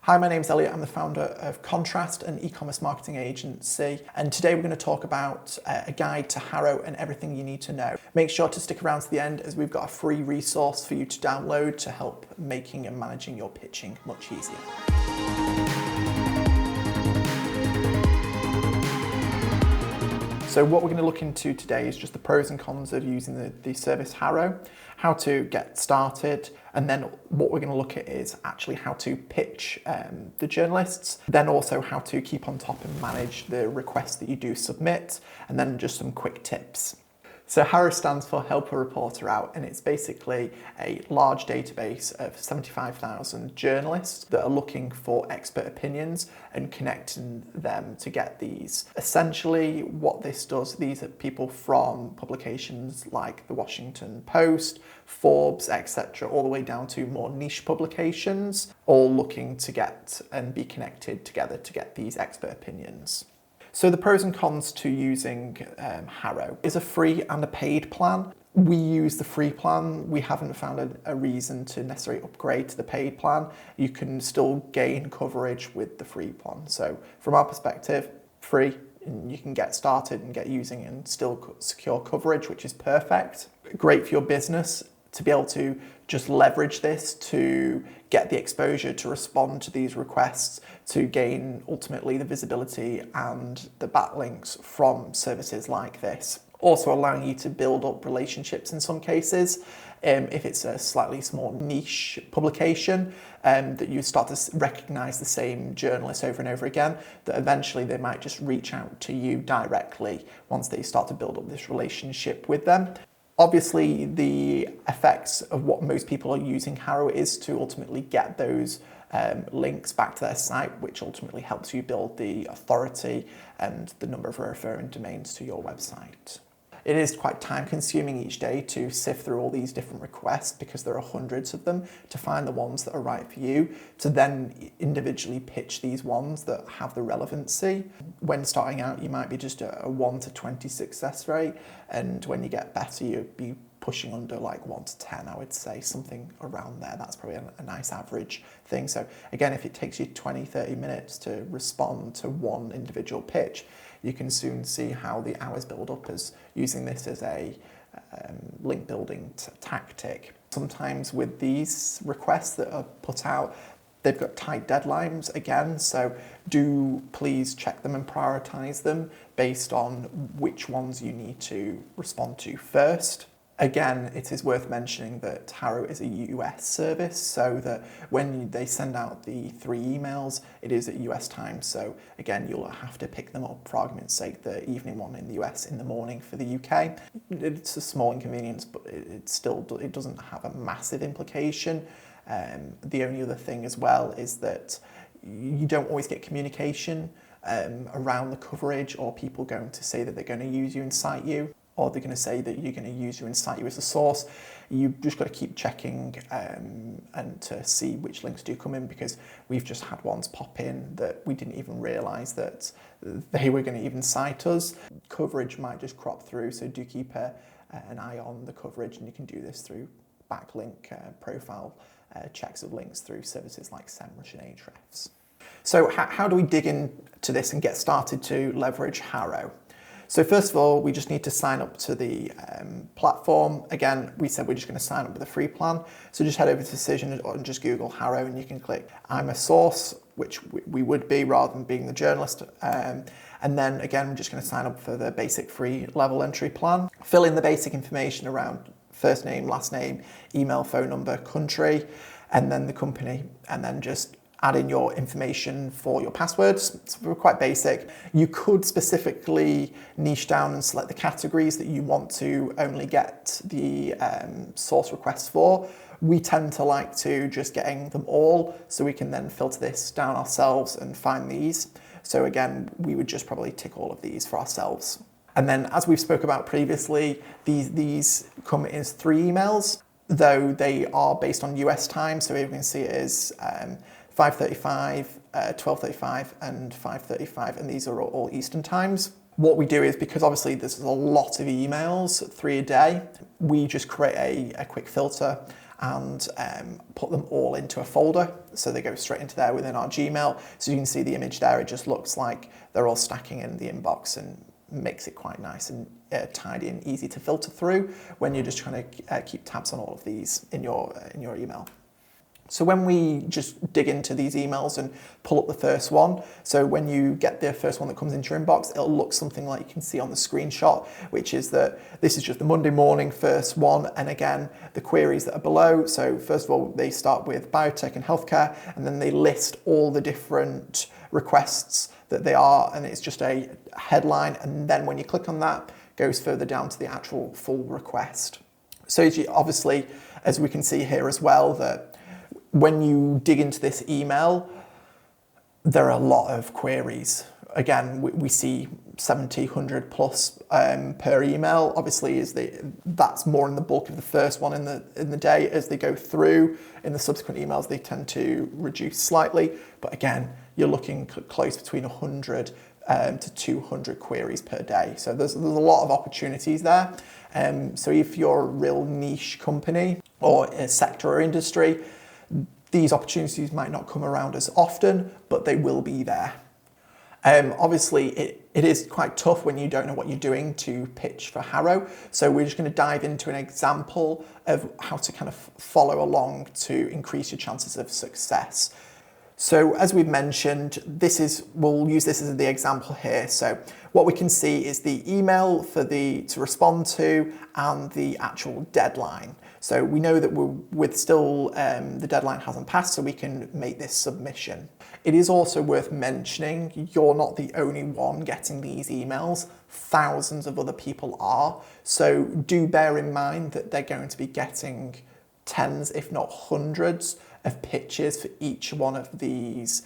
Hi, my name's Elliot. I'm the founder of Contrast, an e-commerce marketing agency. And today we're going to talk about a guide to HARO and everything you need to know. Make sure to stick around to the end as we've got a free resource for you to download to help making and managing your pitching much easier. So what we're going to look into today is just the pros and cons of using the service HARO, how to get started, and then what we're going to look at is actually how to pitch the journalists, then also how to keep on top and manage the requests that you do submit, and then just some quick tips. So HARO stands for Help a Reporter Out, and it's basically a large database of 75,000 journalists that are looking for expert opinions and connecting them to get these. Essentially, what this does, these are people from publications like the Washington Post, Forbes, etc., all the way down to more niche publications, all looking to get and be connected together to get these expert opinions. So the pros and cons to using HARO is a free and a paid plan. We use the free plan. We haven't found a reason to necessarily upgrade to the paid plan. You can still gain coverage with the free plan. So from our perspective, free, and you can get started and get using it and still secure coverage, which is perfect. Great for your business to be able to just leverage this to get the exposure to respond to these requests, to gain ultimately the visibility and the backlinks from services like this. Also allowing you to build up relationships in some cases. If it's a slightly small niche publication, that you start to recognize the same journalists over and over again, that eventually they might just reach out to you directly once they start to build up this relationship with them. Obviously, the effects of what most people are using HARO is to ultimately get those links back to their site, which ultimately helps you build the authority and the number of referring domains to your website. It is quite time consuming each day to sift through all these different requests because there are hundreds of them to find the ones that are right for you, to then individually pitch these ones that have the relevancy. When starting out, you might be just a 1 to 20 success rate, and when you get better, you'd be pushing under like 1 to 10, I would say, something around there. That's probably a nice average thing. So again, if it takes you 20, 30 minutes to respond to one individual pitch, you can soon see how the hours build up as using this as a link building tactic. Sometimes with these requests that are put out, they've got tight deadlines again, so do please check them and prioritize them based on which ones you need to respond to first. Again, it is worth mentioning that HARO is a US service, so that when they send out the 3 emails, it is at US time. So again, you'll have to pick them up, for argument's sake, the evening one in the US in the morning for the UK. It's a small inconvenience, but it doesn't have a massive implication. The only other thing as well is that you don't always get communication around the coverage, or people going to say that they're going to use you and cite you, or they're going to say that you're going to use you and cite you as a source. You've just got to keep checking and to see which links do come in, because we've just had ones pop in that we didn't even realise that they were going to even cite us. Coverage might just crop through, so do keep an eye on the coverage, and you can do this through backlink profile checks of links through services like SEMrush and Ahrefs. So how do we dig into this and get started to leverage HARO? So first of all, we just need to sign up to the platform. Again, we said we're just going to sign up with a free plan. So just head over to Decision and just Google HARO, and you can click I'm a source, which we would be rather than being the journalist. And then again, we're just going to sign up for the basic free level entry plan. Fill in the basic information around first name, last name, email, phone number, country, and then the company, and then just add in your information for your passwords. It's quite basic. You could specifically niche down and select the categories that you want to only get the source requests for. We tend to like to just getting them all, so we can then filter this down ourselves and find these. So again, we would just probably tick all of these for ourselves. And then, as we've spoke about previously, these come as 3 emails, though they are based on US time. So you can see it is 5:35, 12:35 and 5:35, and these are all Eastern times. What we do is, because obviously there's a lot of emails, 3 a day, we just create a quick filter and put them all into a folder. So they go straight into there within our Gmail. So you can see the image there. It just looks like they're all stacking in the inbox and makes it quite nice and tidy and easy to filter through when you're just trying to keep tabs on all of these in your email. So when we just dig into these emails and pull up the first one, so when you get the first one that comes into your inbox, it'll look something like you can see on the screenshot, which is that this is just the Monday morning first one. And again, the queries that are below. So first of all, they start with biotech and healthcare, and then they list all the different requests that they are, and it's just a headline. And then when you click on that, it goes further down to the actual full request. So obviously, as we can see here as well, that when you dig into this email, there are a lot of queries. Again, we see 70, 100 plus per email. Obviously, that's more in the bulk of the first one in the day. As they go through in the subsequent emails, they tend to reduce slightly. But again, you're looking close between 100 to 200 queries per day. So there's a lot of opportunities there. So if you're a real niche company or a sector or industry, these opportunities might not come around as often, but they will be there. Obviously, it is quite tough when you don't know what you're doing to pitch for HARO. So we're just going to dive into an example of how to kind of follow along to increase your chances of success. So as we've mentioned, we'll use this as the example here. So what we can see is the email to respond to and the actual deadline. So we know that the deadline hasn't passed, so we can make this submission. It is also worth mentioning, you're not the only one getting these emails. Thousands of other people are. So do bear in mind that they're going to be getting tens, if not hundreds, of pitches for each one of these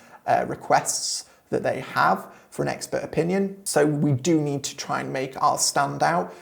requests that they have for an expert opinion. So we do need to try and make ours stand out.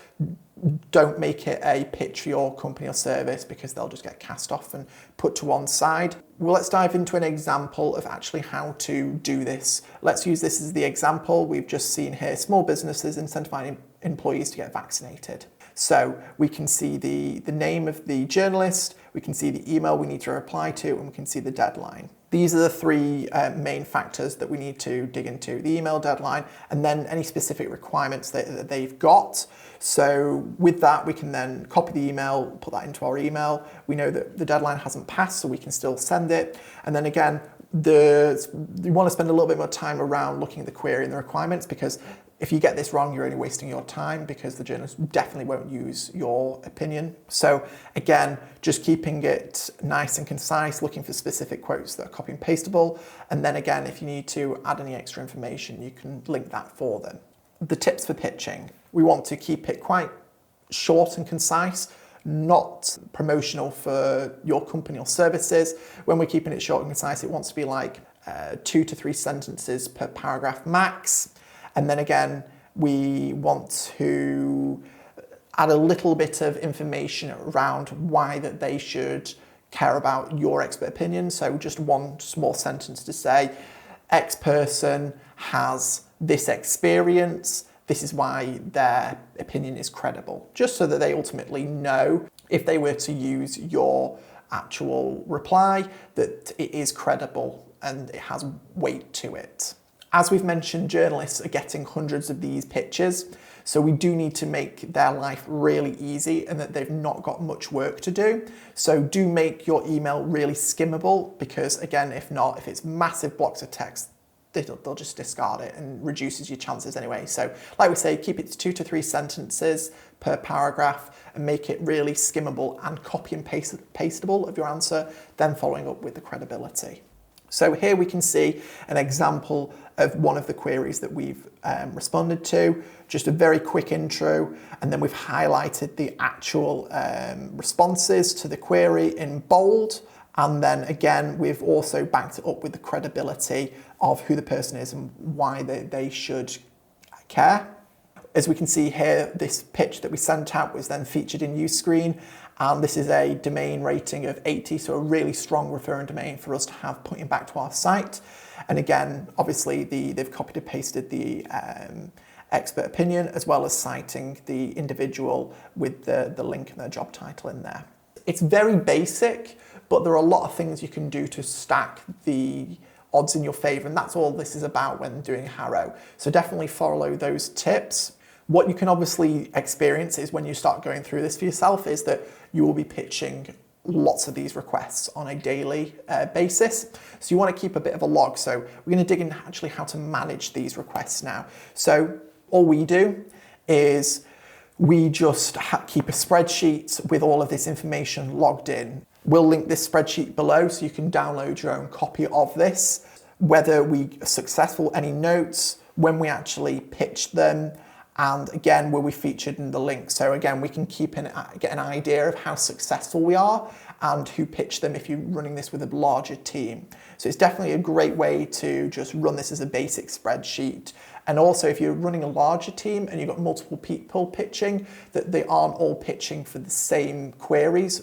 Don't make it a pitch for your company or service, because they'll just get cast off and put to one side. Well, let's dive into an example of actually how to do this. Let's use this as the example. We've just seen here, small businesses incentivizing employees to get vaccinated. So we can see the name of the journalist, we can see the email we need to reply to, and we can see the deadline. These are the three main factors that we need to dig into: the email, deadline, and then any specific requirements that they've got. So with that, we can then copy the email, put that into our email. We know that the deadline hasn't passed, so we can still send it. And then again, you want to spend a little bit more time around looking at the query and the requirements, because if you get this wrong, you're only wasting your time, because the journalist definitely won't use your opinion. So again, just keeping it nice and concise, looking for specific quotes that are copy and pastable. And then again, if you need to add any extra information, you can link that for them. The tips for pitching. We want to keep it quite short and concise, not promotional for your company or services. When we're keeping it short and concise, it wants to be like 2 to 3 sentences per paragraph max. And then again, we want to add a little bit of information around why that they should care about your expert opinion. So just one small sentence to say, X person has this experience, this is why their opinion is credible, just so that they ultimately know, if they were to use your actual reply, that it is credible and it has weight to it. As we've mentioned, journalists are getting hundreds of these pitches, so we do need to make their life really easy and that they've not got much work to do. So do make your email really skimmable, because again, if it's massive blocks of text, they'll just discard it and reduces your chances anyway. So like we say, keep it to 2 to 3 sentences per paragraph and make it really skimmable and copy and pastable of your answer, then following up with the credibility. So here we can see an example of one of the queries that we've responded to, just a very quick intro, and then we've highlighted the actual responses to the query in bold. And then again, we've also backed it up with the credibility of who the person is and why they should care. As we can see here, this pitch that we sent out was then featured in Uscreen, and this is a domain rating of 80, so a really strong referring domain for us to have pointing back to our site. And again, obviously they've copied and pasted the expert opinion, as well as citing the individual with the link and their job title in there. It's very basic, but there are a lot of things you can do to stack the odds in your favor, and that's all this is about when doing HARO. So definitely follow those tips. What you can obviously experience is when you start going through this for yourself is that you will be pitching lots of these requests on a daily basis. So you want to keep a bit of a log. So we're going to dig in actually how to manage these requests now. So all we do is we just keep a spreadsheet with all of this information logged in. We'll link this spreadsheet below so you can download your own copy of this. Whether we are successful, any notes, when we actually pitched them, and again, were we featured in the link. So again, we can get an idea of how successful we are and who pitched them if you're running this with a larger team. So it's definitely a great way to just run this as a basic spreadsheet. And also if you're running a larger team and you've got multiple people pitching, that they aren't all pitching for the same queries,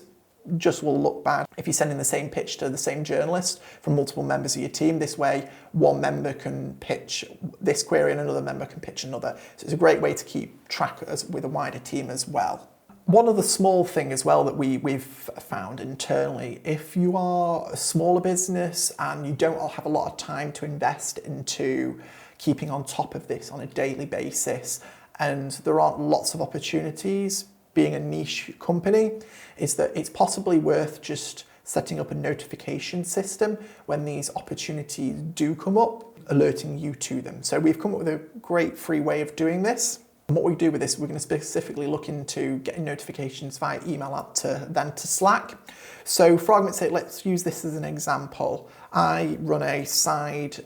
just will look bad if you're sending the same pitch to the same journalist from multiple members of your team. This way, one member can pitch this query and another member can pitch another. So it's a great way to keep track with a wider team as well. One other small thing as well that we've found internally, if you are a smaller business and you don't have a lot of time to invest into keeping on top of this on a daily basis, and there aren't lots of opportunities, being a niche company, is that it's possibly worth just setting up a notification system when these opportunities do come up, alerting you to them. So we've come up with a great free way of doing this. And what we do with this, we're going to specifically look into getting notifications via email out to Slack. So for argument's sake, let's use this as an example. I run a side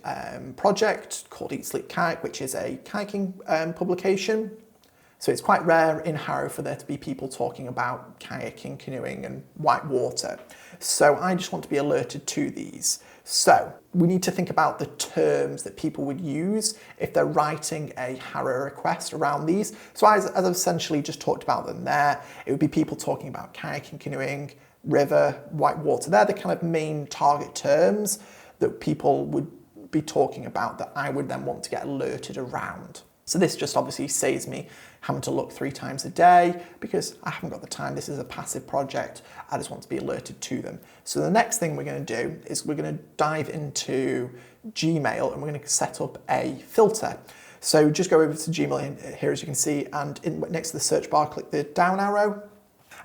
project called Eat Sleep Kayak, which is a kayaking publication. So it's quite rare in HARO for there to be people talking about kayaking, canoeing and white water. So I just want to be alerted to these. So we need to think about the terms that people would use if they're writing a HARO request around these. So as I've essentially just talked about them there, it would be people talking about kayaking, canoeing, river, white water. They're the kind of main target terms that people would be talking about that I would then want to get alerted around. So this just obviously saves me having to look 3 times a day because I haven't got the time. This is a passive project. I just want to be alerted to them. So the next thing we're going to do is we're going to dive into Gmail and we're going to set up a filter. So just go over to Gmail here, as you can see, and next to the search bar, click the down arrow,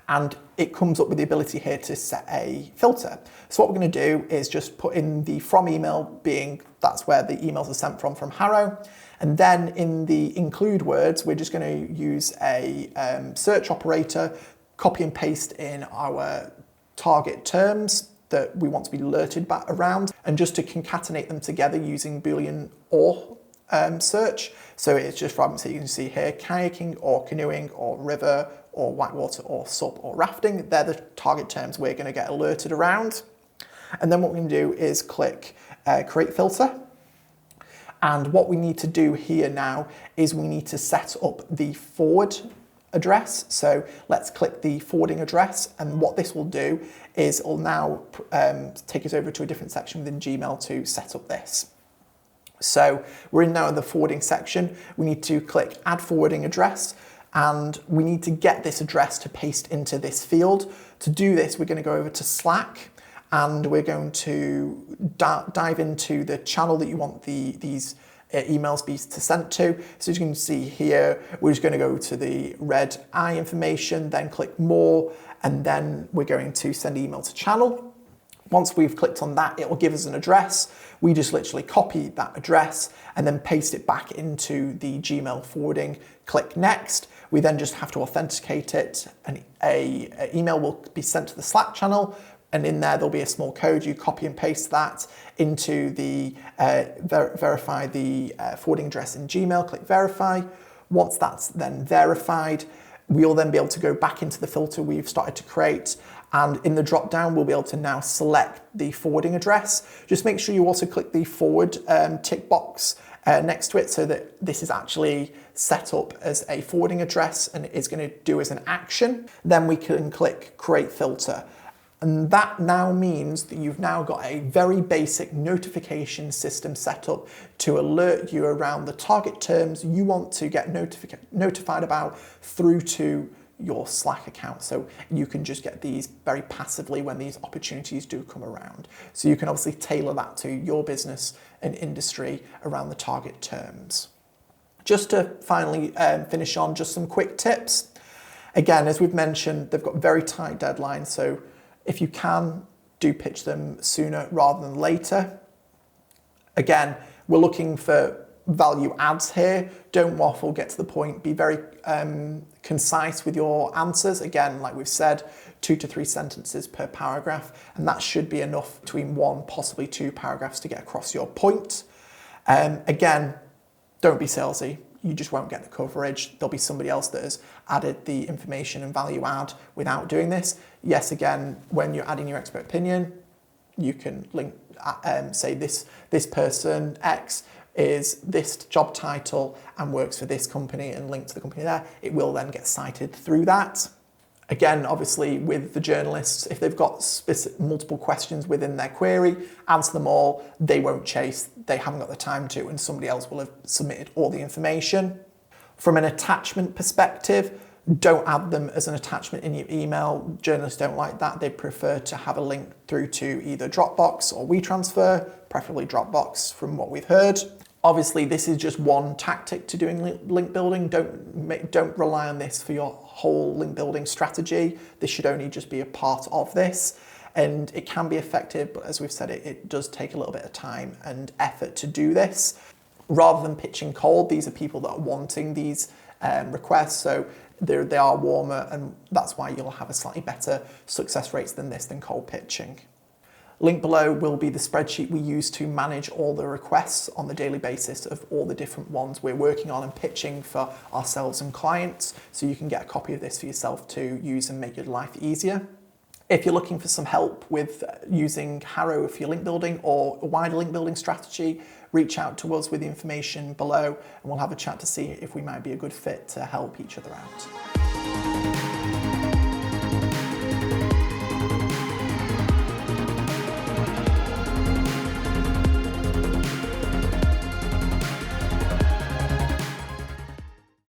and it comes up with the ability here to set a filter. So what we're going to do is just put in the from email, being that's where the emails are sent from HARO. And then in the include words, we're just going to use a search operator, copy and paste in our target terms that we want to be alerted back around, and just to concatenate them together using Boolean or search. So it's just from, so you can see here, kayaking or canoeing or river or whitewater or SUP or rafting. They're the target terms we're going to get alerted around. And then what we can do is click create filter. And what we need to do here now is we need to set up the forward address. So let's click the forwarding address. And what this will do is it'll now take us over to a different section within Gmail to set up this. So we're in now in the forwarding section. We need to click add forwarding address. And we need to get this address to paste into this field. To do this, we're going to go over to Slack. And we're going to dive into the channel that you want these emails be sent to. So as you can see here, we're just going to go to the red I information, then click more, and then we're going to send email to channel. Once we've clicked on that, it will give us an address. We just literally copy that address and then paste it back into the Gmail forwarding, click next. We then just have to authenticate it, and an email will be sent to the Slack channel. And in there, there'll be a small code. You copy and paste that into the verify the forwarding address in Gmail, click verify. Once that's then verified, we'll then be able to go back into the filter we've started to create. And in the drop down, we'll be able to now select the forwarding address. Just make sure you also click the forward tick box next to it so that this is actually set up as a forwarding address and it is going to do as an action. Then we can click create filter. And that now means that you've now got a very basic notification system set up to alert you around the target terms you want to get notified about through to your Slack account. So you can just get these very passively when these opportunities do come around. So you can obviously tailor that to your business and industry around the target terms. Just to finally finish on just some quick tips. Again, as we've mentioned, they've got very tight deadlines. So if you can, do pitch them sooner rather than later. Again, we're looking for value adds here. Don't waffle, get to the point, be very concise with your answers. Again, like we've said, 2 to 3 sentences per paragraph, and that should be enough, between 1, possibly 2 paragraphs to get across your point. Again, don't be salesy. You just won't get the coverage. There'll be somebody else that has added the information and value add without doing this. Yes, again, when you're adding your expert opinion, you can link, say this person X is this job title and works for this company, and link to the company there. It will then get cited through that. Again, obviously with the journalists, if they've got multiple questions within their query, answer them all. They won't chase, they haven't got the time to, and somebody else will have submitted all the information. From an attachment perspective, don't add them as an attachment in your email. Journalists don't like that. They prefer to have a link through to either Dropbox or WeTransfer, preferably Dropbox from what we've heard. Obviously, this is just one tactic to doing link building. Don't rely on this for your whole link building strategy. This should only just be a part of this. And it can be effective, but as we've said, it does take a little bit of time and effort to do this. Rather than pitching cold, these are people that are wanting these requests, so they are warmer, and that's why you'll have a slightly better success rates than cold pitching. Link below will be the spreadsheet we use to manage all the requests on the daily basis of all the different ones we're working on and pitching for ourselves and clients. So you can get a copy of this for yourself to use and make your life easier. If you're looking for some help with using HARO for your link building or a wider link building strategy, reach out to us with the information below, and we'll have a chat to see if we might be a good fit to help each other out.